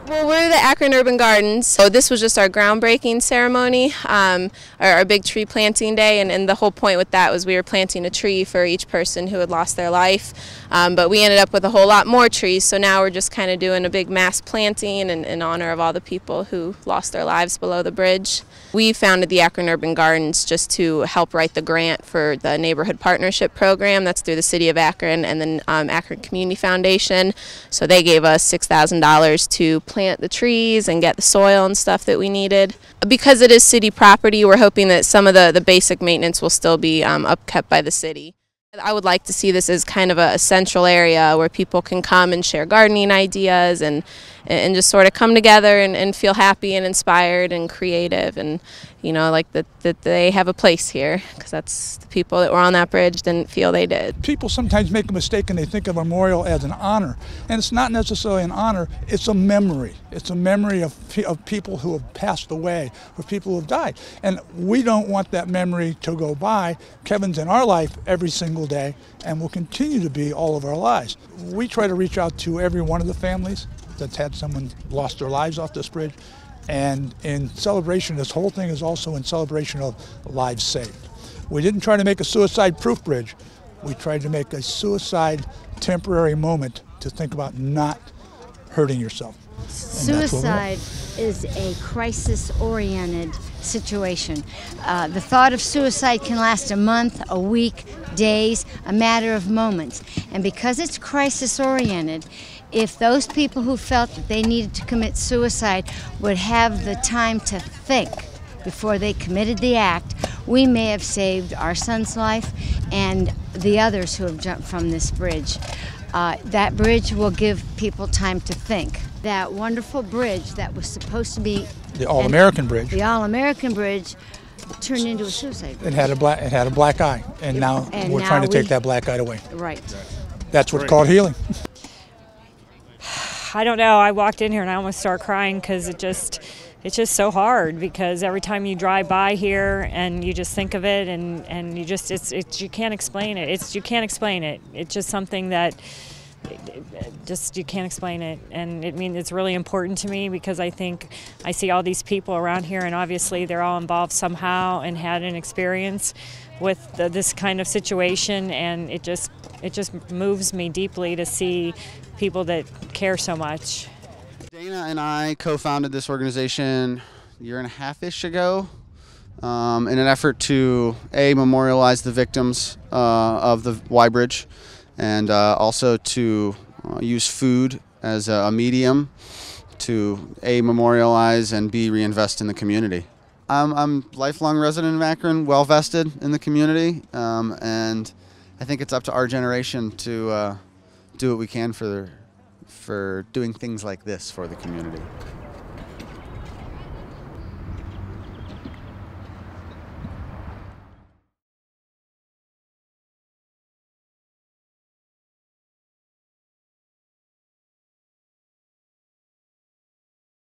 Well, we're the Akron Urban Gardens, so this was just our groundbreaking ceremony, our big tree planting day, and the whole point with that was we were planting a tree for each person who had lost their life, but we ended up with a whole lot more trees, so now we're just kind of doing a big mass planting in honor of all the people who lost their lives below the bridge. We founded the Akron Urban Gardens just to help write the grant for the Neighborhood Partnership Program. That's through the City of Akron and the Akron Community Foundation, so they gave us $6,000 to plant the trees and get the soil and stuff that we needed. Because it is city property, we're hoping that some of the basic maintenance will still be upkept by the city. I would like to see this as kind of a central area where people can come and share gardening ideas and just sort of come together and feel happy and inspired and creative, and you know, like that they have a place here, because that's the people that were on that bridge didn't feel they did. People sometimes make a mistake and they think of a memorial as an honor, and it's not necessarily an honor, it's a memory. It's a memory of people who have passed away, of people who have died, and we don't want that memory to go by. Kevin's in our life every single day and will continue to be all of our lives. We try to reach out to every one of the families that's had someone lost their lives off this bridge, and in celebration, this whole thing is also in celebration of lives saved. We didn't try to make a suicide-proof bridge. We tried to make a suicide temporary moment to think about not hurting yourself. Suicide is a crisis-oriented situation. The thought of suicide can last a month, a week, days, a matter of moments. And because it's crisis-oriented, if those people who felt that they needed to commit suicide would have the time to think before they committed the act, we may have saved our son's life and the others who have jumped from this bridge. That bridge will give people time to think. That wonderful bridge that was supposed to be the All-American Bridge. The All-American Bridge turned into a suicide bridge. It had a black eye, and now we're trying to take that black eye away. Right. That's what's called healing. I don't know. I walked in here and I almost started crying because it's just so hard, because every time you drive by here and you just think of it and you just you can't explain it. You can't explain it. It's just something that you can't explain it, and it's really important to me, because I think I see all these people around here, and obviously they're all involved somehow and had an experience with this kind of situation, and it just moves me deeply to see people that care so much. Dana and I co-founded this organization a year and a half-ish ago in an effort to memorialize the victims of the Y Bridge, and also to use food as a medium to memorialize and reinvest in the community. I'm a lifelong resident of Akron, well vested in the community, and I think it's up to our generation to do what we can for doing things like this for the community.